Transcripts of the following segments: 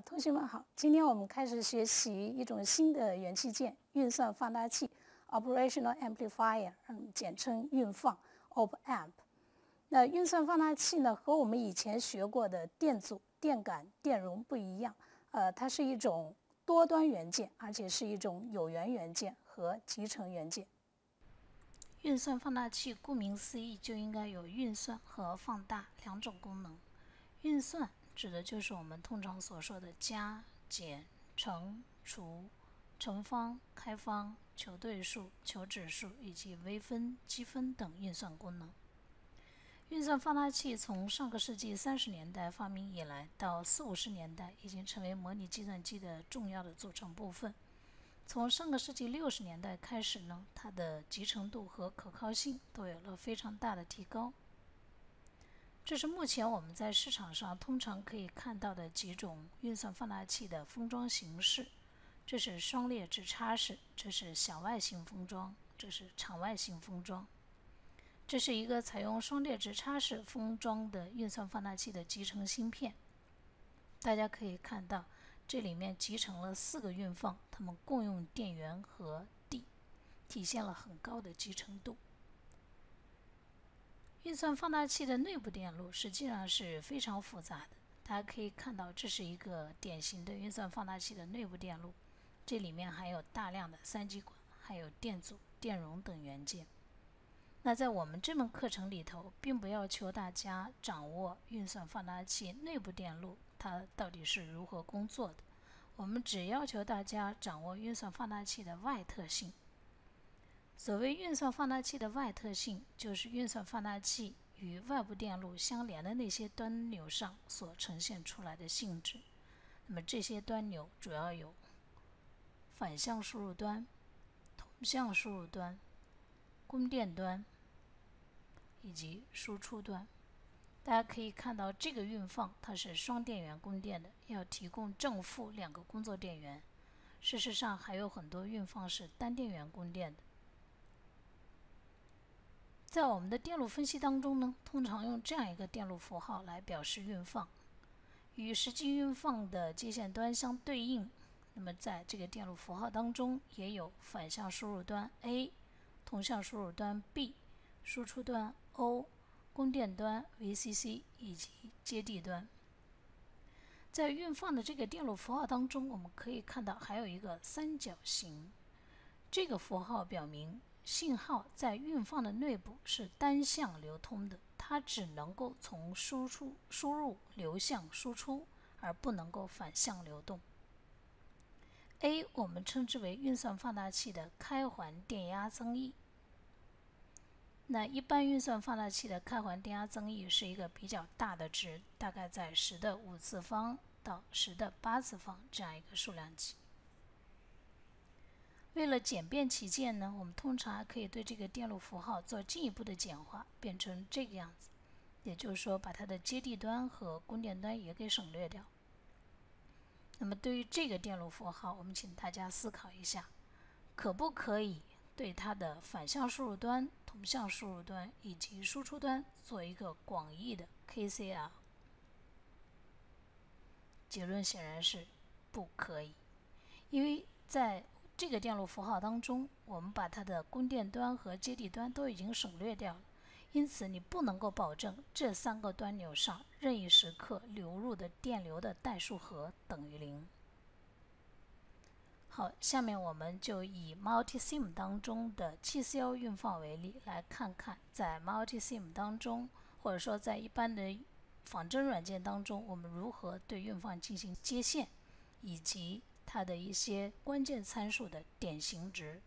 同学们好，今天我们开始学习一种新的元器件——运算放大器 （Operational Amplifier），简称运放 （Op Amp）。那运算放大器呢，和我们以前学过的电阻、电感、电容不一样，它是一种多端元件，而且是一种有源元件和集成元件。运算放大器顾名思义，就应该有运算和放大两种功能。运算指的就是我们通常所说的加、减、乘、除、乘方、开方、求对数、求指数以及微分、积分等运算功能。运算放大器从上个世纪30年代发明以来，到40、50年代已经成为模拟计算机的重要的组成部分。从上个世纪60年代开始呢，它的集成度和可靠性都有了非常大的提高。这是目前我们在市场上通常可以看到的几种运算放大器的封装形式。这是双列直插式，这是小外形封装，这是长外形封装。这是一个采用双列直插式封装的运算放大器的集成芯片。大家可以看到，这里面集成了4个运放，它们共用电源和地，体现了很高的集成度。运算放大器的内部电路实际上是非常复杂的。大家可以看到，这是一个典型的运算放大器的内部电路，这里面含有大量的3极管，还有电阻、电容等元件。那在我们这门课程里头，并不要求大家掌握运算放大器内部电路它到底是如何工作的，我们只要求大家掌握运算放大器的外特性。所谓运算放大器的外特性，就是运算放大器与外部电路相连的那些端钮上所呈现出来的性质。那么这些端钮主要有反向输入端、同向输入端、供电端以及输出端。大家可以看到，这个运放它是双电源供电的，要提供正负2个工作电源。事实上，还有很多运放是单电源供电的。在我们的电路分析当中呢，通常用这样一个电路符号来表示运放，与实际运放的接线端相对应。那么在这个电路符号当中，也有反向输入端 A、同向输入端 B、输出端 O、供电端 VCC 以及接地端。在运放的这个电路符号当中，我们可以看到还有一个三角形，这个符号表明信号在运放的内部是单向流通的，它只能够从输入流向输出，而不能够反向流动。A 我们称之为运算放大器的开环电压增益。那一般运算放大器的开环电压增益是一个比较大的值，大概在10的5次方到10的8次方这样一个数量级。为了简便起见呢，我们通常还可以对这个电路符号做进一步的简化，变成这个样子。也就是说，把它的接地端和供电端也给省略掉。那么对于这个电路符号，我们请大家思考一下，可不可以对它的反向输入端、同向输入端以及输出端做一个广义的 KCL？ 结论显然是不可以，因为在这个电路符号当中，我们把它的供电端和接地端都已经省略掉了，因此你不能够保证这3个端钮上任意时刻流入的电流的代数和等于0。好，下面我们就以 Multisim 当中的7C1运放为例，来看看在 Multisim 当中，或者说在一般的仿真软件当中，我们如何对运放进行接线，以及它的一些关键参数的典型值。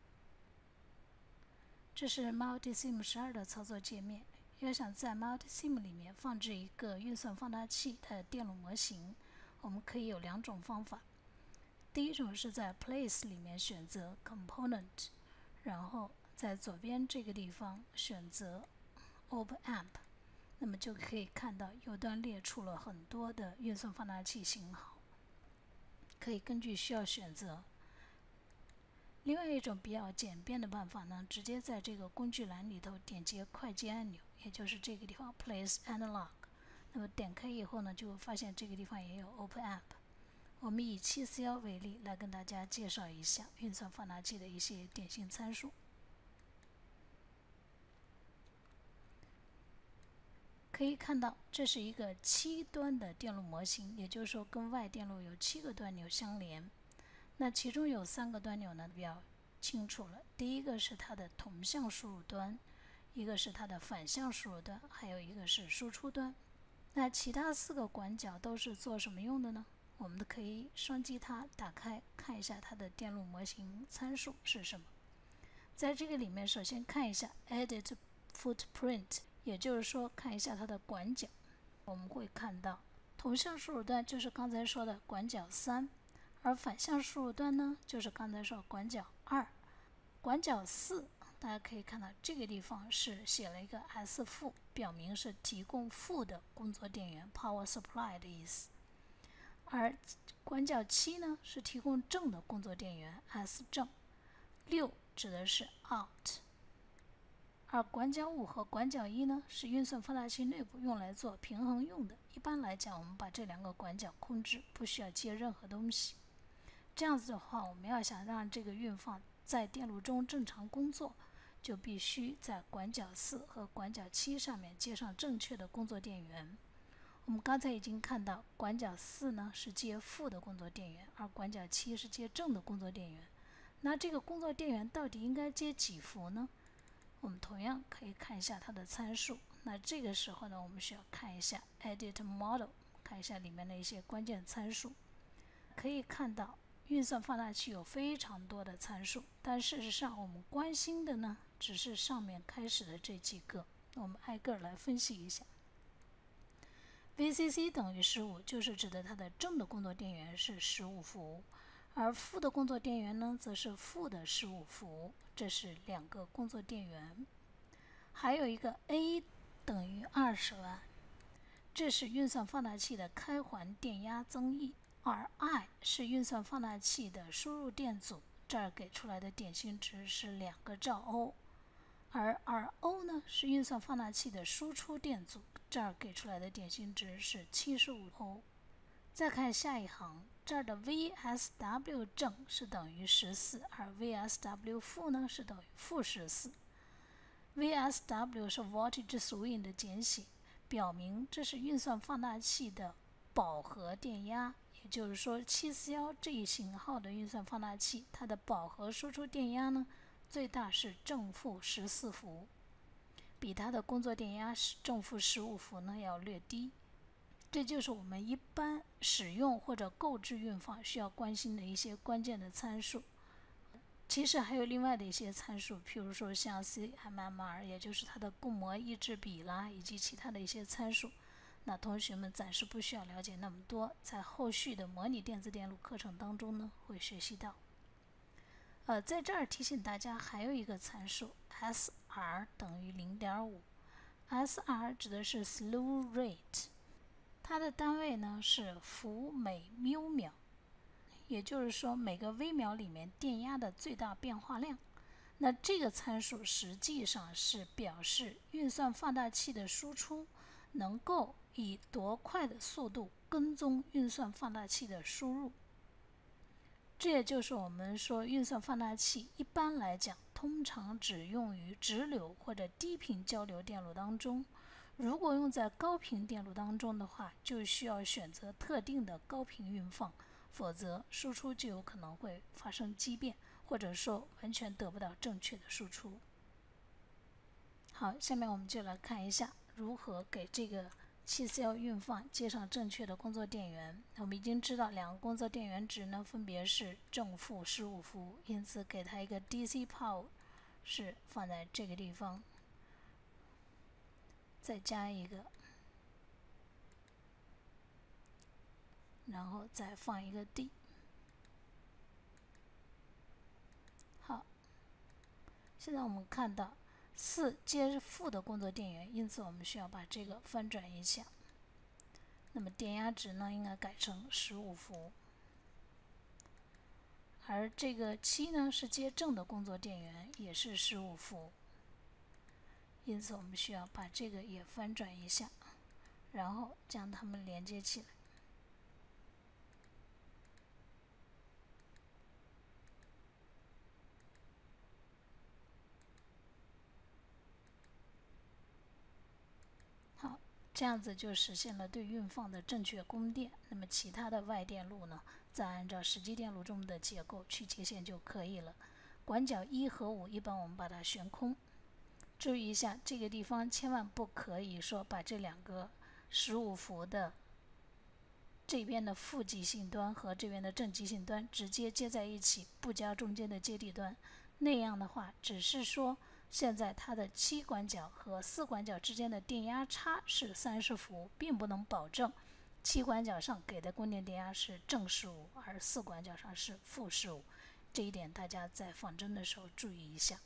这是 Multisim 12的操作界面。要想在 Multisim 里面放置一个运算放大器它的电路模型，我们可以有2种方法。第一种是在 Place 里面选择 Component， 然后在左边这个地方选择 Op Amp， 那么就可以看到右端列出了很多的运算放大器型号，可以根据需要选择。另外一种比较简便的办法呢，直接在这个工具栏里头点击快捷按钮，也就是这个地方 Place Analog。那么点开以后呢，就会发现这个地方也有 Op Amp。我们以741为例来跟大家介绍一下运算放大器的一些典型参数。可以看到，这是一个7端的电路模型，也就是说跟 Y 电路有7个端钮相连。那其中有3个端钮呢比较清楚了，第一个是它的同向输入端，一个是它的反向输入端，还有一个是输出端。那其他4个管角都是做什么用的呢？我们可以双击它，打开看一下它的电路模型参数是什么。在这个里面，首先看一下 Edit Footprint， 也就是说看一下它的管角。我们会看到同向输入端就是刚才说的管角3，而反向输入端呢就是刚才说管角2。管角4，大家可以看到这个地方是写了一个 S-， 表明是提供负的工作电源 Power Supply 的意思。而管角7呢是提供正的工作电源 S 正，6指的是 Out。而管角5和管角1呢是运算放大器内部用来做平衡用的。一般来讲，我们把这2个管角空置，不需要接任何东西。这样子的话，我们要想让这个运放在电路中正常工作，就必须在管角4和管角7上面接上正确的工作电源。我们刚才已经看到，管角4呢是接负的工作电源，而管角7是接正的工作电源。那这个工作电源到底应该接几伏呢？我们同样可以看一下它的参数。那这个时候呢，我们需要看一下 Edit Model， 看一下里面的一些关键参数。可以看到，运算放大器有非常多的参数，但事实上我们关心的呢，只是上面开始的这几个。我们挨个来分析一下。VCC 等于15，就是指的它的正的工作电源是15伏，而负的工作电源呢，则是负的15伏，这是2个工作电源。还有一个 A 等于20万，这是运算放大器的开环电压增益，而 I 是运算放大器的输入电阻，这儿给出来的点心值是2个兆欧。而 RO 呢是运算放大器的输出电阻，这儿给出来的点心值是75欧。再看下一行，这儿的 VSW 正是等于14，而 VSW 负呢是等于负14。VSW 是 Voltage Swing 的简写，表明这是运算放大器的饱和电压，也就是说741这一型号的运算放大器，它的饱和输出电压呢最大是正负14伏，比它的工作电压是正负15伏呢要略低。这就是我们一般使用或者购置运放需要关心的一些关键的参数。其实还有另外的一些参数，譬如说像 CMMR， 也就是它的共膜抑制比啦，以及其他的一些参数。那同学们暂时不需要了解那么多，在后续的模拟电子电路课程当中呢会学习到。在这儿提醒大家，还有一个参数 SR 等于 0.5。SR 指的是 Slew Rate， 它的单位呢是伏每缪秒，也就是说每个微秒里面电压的最大变化量。那这个参数实际上是表示运算放大器的输出能够以多快的速度跟踪运算放大器的输入。这也就是我们说运算放大器一般来讲通常只用于直流或者低频交流电路当中，如果用在高频电路当中的话，就需要选择特定的高频运放，否则输出就有可能会发生畸变，或者说完全得不到正确的输出。好，下面我们就来看一下如何给这个741运放接上正确的工作电源。我们已经知道2个工作电源值呢分别是正负15伏，因此给它一个 DC power 是放在这个地方，再加一个，然后再放一个 D。 好，现在我们看到4接负的工作电源，因此我们需要把这个翻转一下。那么电压值呢应该改成15伏，而这个7呢是接正的工作电源，也是15伏，因此我们需要把这个也翻转一下，然后将它们连接起来。这样子就实现了对运放的正确供电。那么其他的外电路呢，再按照实际电路中的结构去接线就可以了。管角1和5一般我们把它悬空。注意一下，这个地方千万不可以说把这两个15伏的这边的负极性端和这边的正极性端直接接在一起，不加中间的接地端。那样的话，只是说现在它的7管角和4管角之间的电压差是30伏，并不能保证7管角上给的供电电压是正15，而4管角上是负15。这一点大家在仿真的时候注意一下。